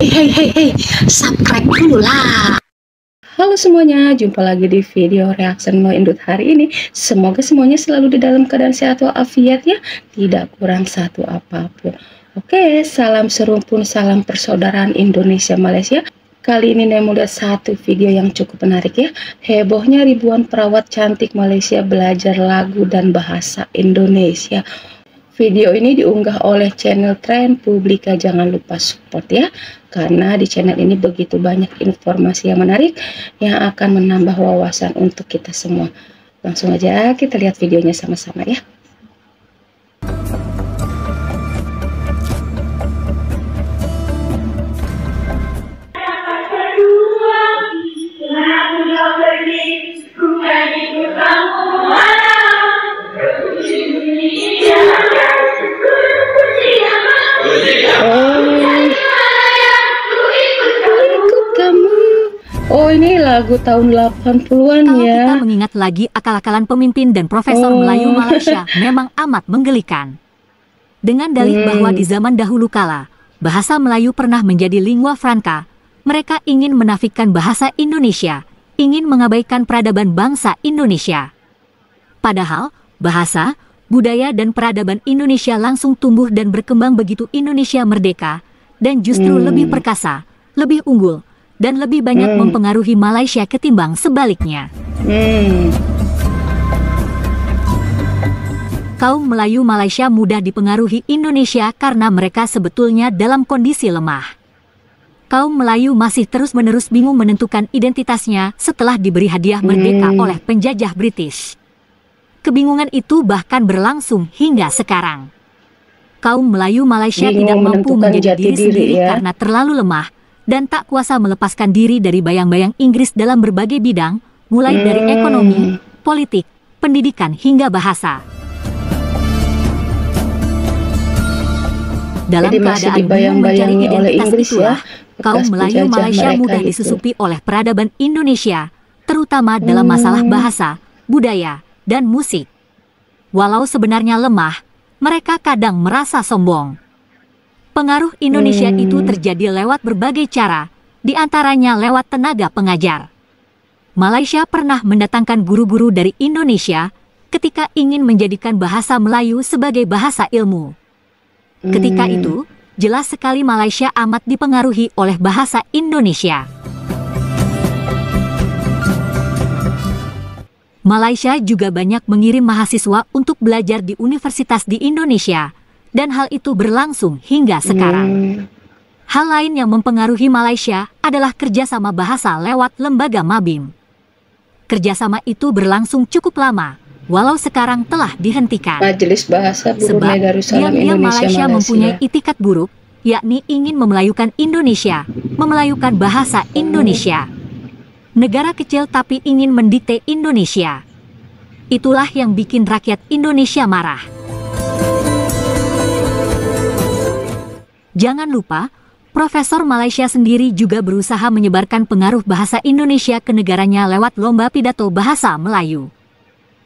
Hey, subscribe dulu lah. Halo semuanya, jumpa lagi di video reaction Mo Indut hari ini. Semoga semuanya selalu di dalam keadaan sehat walafiat ya, tidak kurang satu apapun. Oke, salam serumpun, salam persaudaraan Indonesia Malaysia. Kali ini Nemo lihat satu video yang cukup menarik ya. Hebohnya ribuan perawat cantik Malaysia belajar lagu dan bahasa Indonesia. Video ini diunggah oleh channel Tren Publika. Jangan lupa support ya, karena di channel ini begitu banyak informasi yang menarik yang akan menambah wawasan untuk kita semua. Langsung aja kita lihat videonya sama-sama ya. Oh, ini lagu tahun 80-an ya. Kita mengingat lagi akal-akalan pemimpin dan profesor Melayu Malaysia memang amat menggelikan. Dengan dalih bahwa di zaman dahulu kala, bahasa Melayu pernah menjadi lingua franca, mereka ingin menafikan bahasa Indonesia, ingin mengabaikan peradaban bangsa Indonesia. Padahal, bahasa, budaya dan peradaban Indonesia langsung tumbuh dan berkembang begitu Indonesia merdeka, dan justru lebih perkasa, lebih unggul, dan lebih banyak mempengaruhi Malaysia ketimbang sebaliknya. Kaum Melayu Malaysia mudah dipengaruhi Indonesia karena mereka sebetulnya dalam kondisi lemah. Kaum Melayu masih terus-menerus bingung menentukan identitasnya setelah diberi hadiah merdeka oleh penjajah British. Kebingungan itu bahkan berlangsung hingga sekarang. Kaum Melayu Malaysia tidak mampu menjadi diri sendiri karena terlalu lemah dan tak kuasa melepaskan diri dari bayang-bayang Inggris dalam berbagai bidang, mulai dari ekonomi, politik, pendidikan hingga bahasa. Dalam keadaan bingung mencari identitas itulah, kaum Melayu Malaysia mudah disusupi oleh peradaban Indonesia, terutama dalam masalah bahasa, budaya, dan musik. Walau sebenarnya lemah, mereka kadang merasa sombong. Pengaruh Indonesia itu terjadi lewat berbagai cara, di antaranya lewat tenaga pengajar. Malaysia pernah mendatangkan guru-guru dari Indonesia ketika ingin menjadikan bahasa Melayu sebagai bahasa ilmu. Ketika itu, jelas sekali Malaysia amat dipengaruhi oleh bahasa Indonesia. Malaysia juga banyak mengirim mahasiswa untuk belajar di universitas di Indonesia, dan hal itu berlangsung hingga sekarang. Hal lain yang mempengaruhi Malaysia adalah kerjasama bahasa lewat lembaga Mabim. Kerjasama itu berlangsung cukup lama, walau sekarang telah dihentikan. Majelis Bahasa Brunei Darussalam diam-diam Indonesia Malaysia mempunyai itikat buruk, yakni ingin memelayukan Indonesia, memelayukan bahasa Indonesia. Negara kecil tapi ingin mendikte Indonesia. Itulah yang bikin rakyat Indonesia marah. Jangan lupa, Profesor Malaysia sendiri juga berusaha menyebarkan pengaruh bahasa Indonesia ke negaranya lewat lomba pidato bahasa Melayu.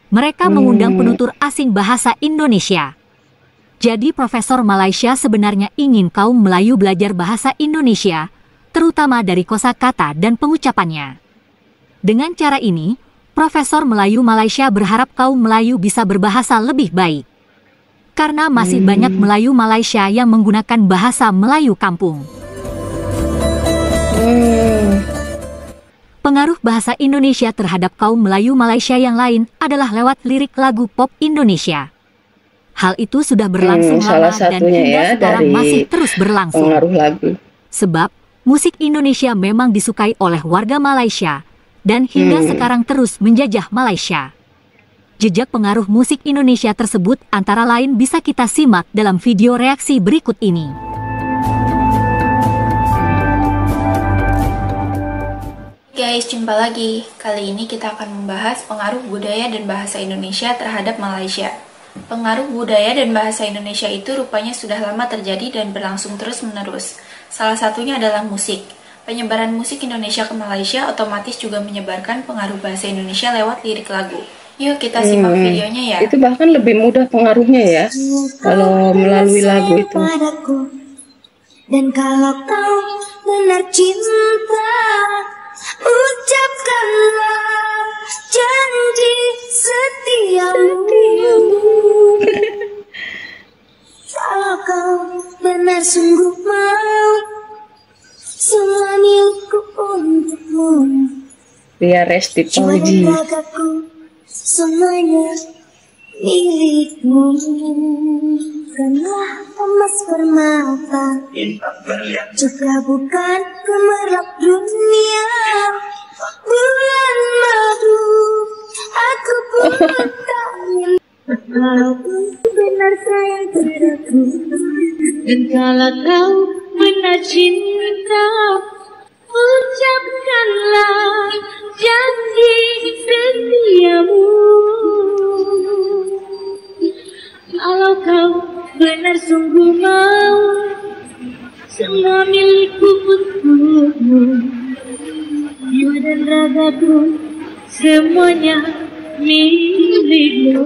Mereka mengundang penutur asing bahasa Indonesia. Jadi Profesor Malaysia sebenarnya ingin kaum Melayu belajar bahasa Indonesia, terutama dari kosakata dan pengucapannya. Dengan cara ini, Profesor Melayu Malaysia berharap kaum Melayu bisa berbahasa lebih baik. Karena masih banyak Melayu Malaysia yang menggunakan bahasa Melayu kampung. Pengaruh bahasa Indonesia terhadap kaum Melayu Malaysia yang lain adalah lewat lirik lagu pop Indonesia. Hal itu sudah berlangsung lama dan hingga sekarang masih terus berlangsung. Sebab musik Indonesia memang disukai oleh warga Malaysia dan hingga sekarang terus menjajah Malaysia. Jejak pengaruh musik Indonesia tersebut antara lain bisa kita simak dalam video reaksi berikut ini. Guys, jumpa lagi. Kali ini kita akan membahas pengaruh budaya dan bahasa Indonesia terhadap Malaysia. Pengaruh budaya dan bahasa Indonesia itu rupanya sudah lama terjadi dan berlangsung terus-menerus. Salah satunya adalah musik. Penyebaran musik Indonesia ke Malaysia otomatis juga menyebarkan pengaruh bahasa Indonesia lewat lirik lagu. Yuk kita simak videonya ya. Itu bahkan lebih mudah pengaruhnya ya, kalau melalui lagu itu. Dan kalau kau Ria Resti Fauzi. Semuanya milikmu, bukanlah emas permata, juga bukan gemerlap dunia. Bulan madu, aku pun tak minta. Kalaupun benar sayang padaku, dan kalau kau benar cinta, ucapkanlah janji setiamu. Kalau kau benar sungguh mau, semua milikku untukmu, jiwa dan ragaku semuanya milikmu.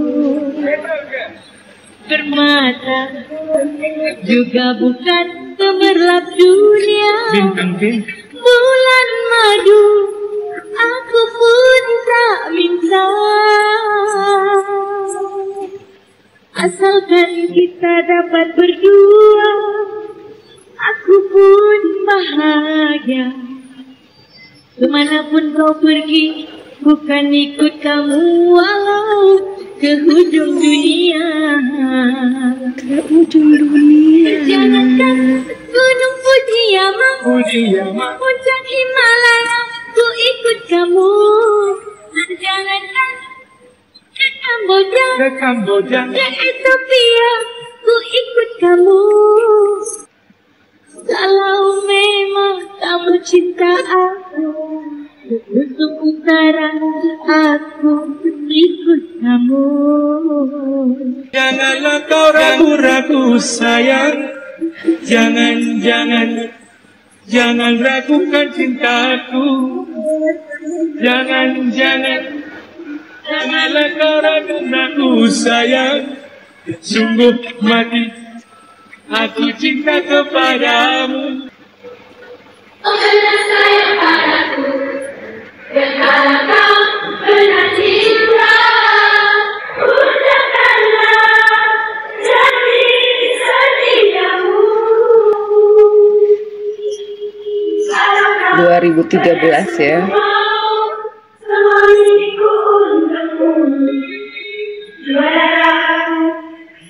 Permata juga bukan gemerlap dunia. Bulan madu, aku pun tak minta. Asalkan kita dapat berdua, aku pun bahagia. Kemanapun kau pergi, bukan ikut kamu walau ke ujung dunia. Ke ujung dunia. Jangankan gunung Fujiyama, puncak Himalaya, ku ikut kamu. Dan jangankan ke Kamboja, ke Ethiopia, ku ikut kamu. Kalau memang kamu cinta aku, untuk utara aku ikut kamu. Janganlah kau ragu-ragu sayang, jangan ragukan cintaku. Janganlah kau ragu-ragu sayang, sungguh mati aku cinta kepadamu. Oh benar sayang padaku, dan kalau kau benar cinta, ucapkanlah janji setiamu. 2013 ya.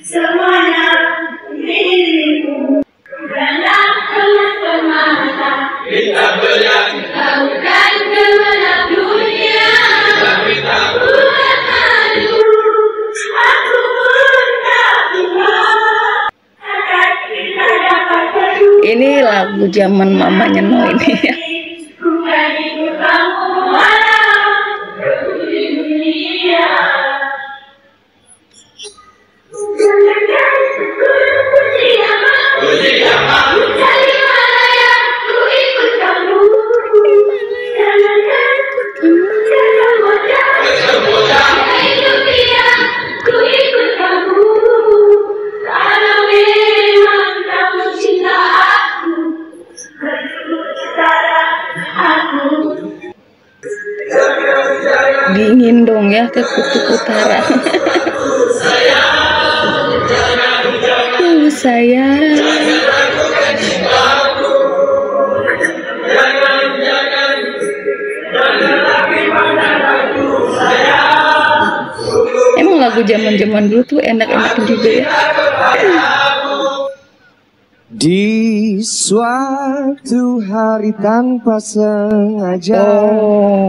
Semuanya milikmu, bukanlah emas permata, bukan gemerlap dunia. Bulan madu, aku pun tak minta. Akan kita dapat berdua. Ini lagu zaman mamanya No ini ya. Bukan ikut kamu walau ke ujung dunia. Jangankan gunung Fujiyama, puncak Himalaya, ku ikut kamu. Jangankan ke Kamboja, ke Ethiopia, ku ikut kamu. Kalau memang kamu cinta aku, untuk utara aku. Dingin dong ya ke kutub utara. Sayang. Emang lagu zaman-zaman dulu tuh enak-enak juga ya. Di suatu hari tanpa sengaja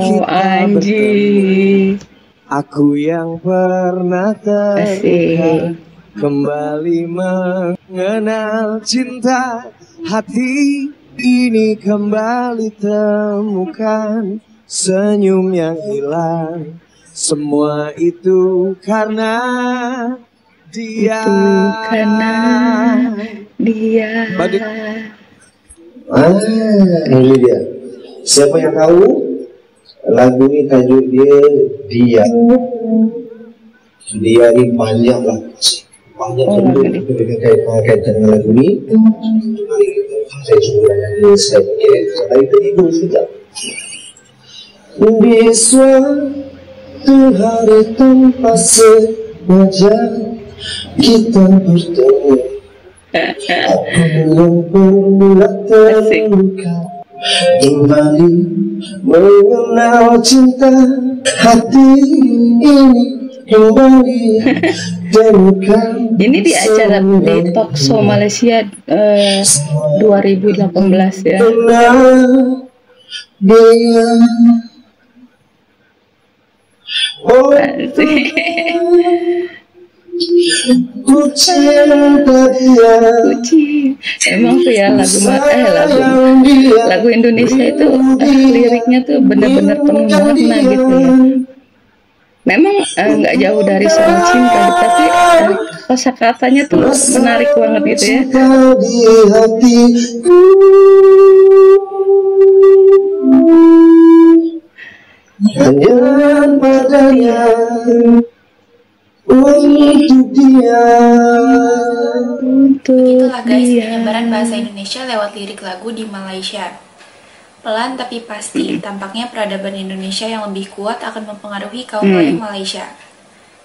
kita bertemu, aku yang pernah terluka kembali mengenal cinta. Hati ini kembali temukan senyum yang hilang. Semua itu karena dia. Ini dia. Siapa yang tahu lagu ini tajuk dia? Dia ini banyak lah, banyak kaitan dengan lagu ini. Saya coba nyanyi sedikit. Saya itu ibu sudah. Di suatu hari tanpa sengaja kita bertemu. Aku yang pernah terluka kembali mengenal cinta, hati ini kembali temukan. Ini di acara di talk show Malaysia 2018 ya. Asik. Kucing. Emang tuh ya lagu Indonesia itu liriknya tuh bener-bener penuh makna gitu ya. Memang nggak jauh dari soal cinta, tapi kosakatanya tuh menarik banget gitu ya. Hanya padanya untuk dia. Itulah guys penyebaran bahasa Indonesia lewat lirik lagu di Malaysia. Pelan tapi pasti, tampaknya peradaban Indonesia yang lebih kuat akan mempengaruhi kaum lain Malaysia.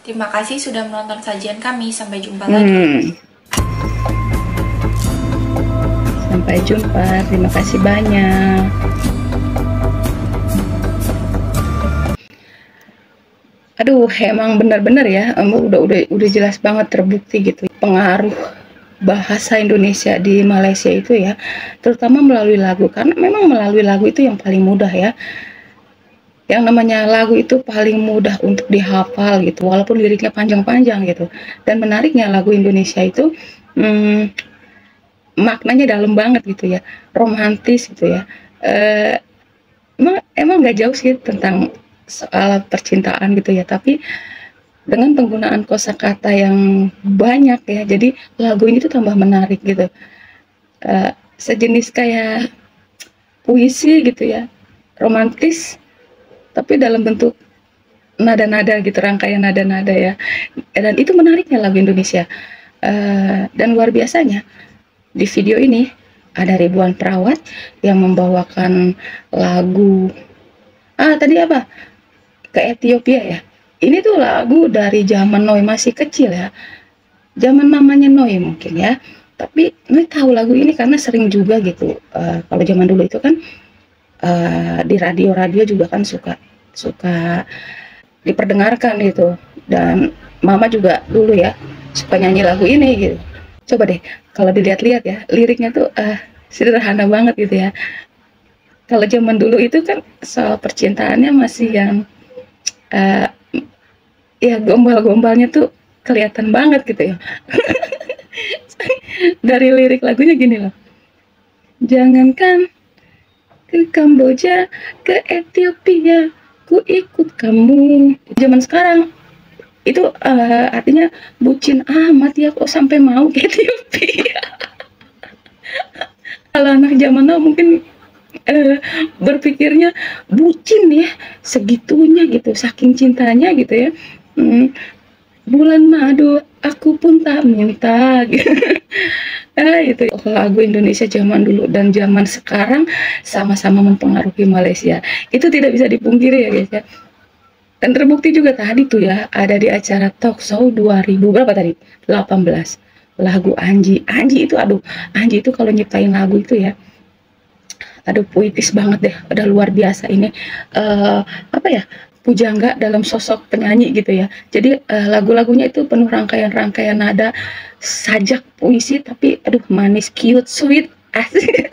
Terima kasih sudah menonton sajian kami, sampai jumpa lagi. Sampai jumpa, terima kasih banyak. Aduh, emang benar-benar ya, udah jelas banget terbukti gitu pengaruh bahasa Indonesia di Malaysia itu ya, terutama melalui lagu, karena memang melalui lagu itu yang paling mudah ya. Yang namanya lagu itu paling mudah untuk dihafal gitu, walaupun liriknya panjang-panjang gitu. Dan menariknya lagu Indonesia itu maknanya dalam banget gitu ya, romantis gitu ya. Emang gak jauh sih tentang soal percintaan gitu ya, tapi dengan penggunaan kosakata yang banyak ya, jadi lagu ini tuh tambah menarik gitu. Sejenis kayak puisi gitu ya, romantis tapi dalam bentuk nada-nada gitu, rangkaian nada-nada ya. Dan itu menariknya lagu Indonesia. Dan luar biasanya di video ini ada ribuan perawat yang membawakan lagu tadi apa, ke Ethiopia ya. Ini tuh lagu dari zaman Noi masih kecil ya, zaman namanya Noi mungkin ya, tapi Noi tahu lagu ini karena sering juga gitu. Kalau zaman dulu itu kan di radio juga kan suka diperdengarkan gitu, dan mama juga dulu ya suka nyanyi lagu ini gitu. Coba deh kalau dilihat-lihat ya, liriknya tuh sederhana banget gitu ya. Kalau zaman dulu itu kan soal percintaannya masih yang ya gombal-gombalnya tuh kelihatan banget gitu ya. Dari lirik lagunya gini loh, jangankan ke Kamboja, ke Ethiopia, ku ikut kamu. Zaman sekarang itu artinya bucin amat ya, kok sampai mau ke Ethiopia. Kalau anak zaman now mungkin berpikirnya bucin ya, segitunya gitu, saking cintanya gitu ya. Bulan madu aku pun tak minta gitu. Itu lagu Indonesia zaman dulu dan zaman sekarang sama-sama mempengaruhi Malaysia, itu tidak bisa dipungkiri ya guys ya. Dan terbukti juga tadi tuh ya, ada di acara talk show 2000 berapa tadi, 18, lagu Anji itu, aduh, Anji itu kalau nyiptain lagu itu ya, aduh puitis banget deh, udah luar biasa ini. Apa ya, pujangga dalam sosok penyanyi gitu ya. Jadi lagu-lagunya itu penuh rangkaian-rangkaian nada, sajak puisi, tapi aduh manis, cute, sweet, asik.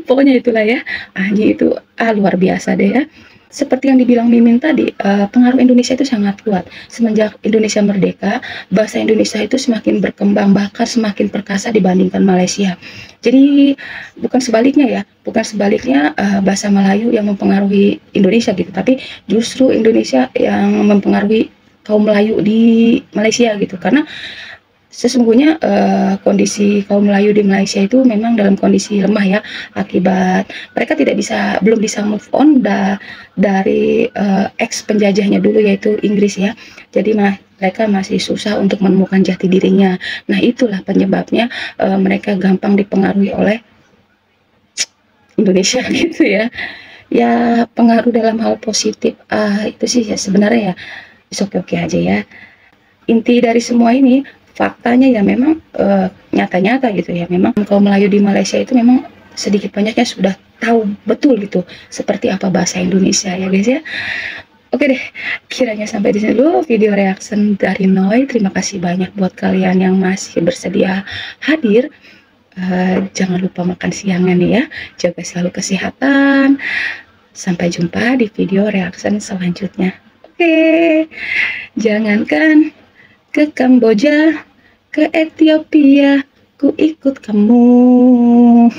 Pokoknya itulah ya, Anji itu luar biasa deh ya. Seperti yang dibilang Mimin tadi, pengaruh Indonesia itu sangat kuat. Semenjak Indonesia merdeka, bahasa Indonesia itu semakin berkembang, bahkan semakin perkasa dibandingkan Malaysia. Jadi bukan sebaliknya ya, bahasa Melayu yang mempengaruhi Indonesia gitu, tapi justru Indonesia yang mempengaruhi kaum Melayu di Malaysia gitu. Karena sesungguhnya kondisi kaum Melayu di Malaysia itu memang dalam kondisi lemah ya, akibat mereka belum bisa move on dari ex penjajahnya dulu, yaitu Inggris ya. Jadi mereka masih susah untuk menemukan jati dirinya. Nah itulah penyebabnya mereka gampang dipengaruhi oleh Indonesia gitu ya. Ya pengaruh dalam hal positif itu sih ya sebenarnya ya oke-oke aja ya. Inti dari semua ini, faktanya ya memang nyata-nyata gitu ya, memang kaum Melayu di Malaysia itu memang sedikit banyaknya sudah tahu betul gitu seperti apa bahasa Indonesia ya guys ya. Oke deh, kiranya sampai di sini dulu video reaction dari Noi. Terima kasih banyak buat kalian yang masih bersedia hadir. Jangan lupa makan siangnya nih ya, jaga selalu kesehatan. Sampai jumpa di video reaction selanjutnya. Oke, jangankan ke Kamboja, ke Ethiopia, ku ikut kamu.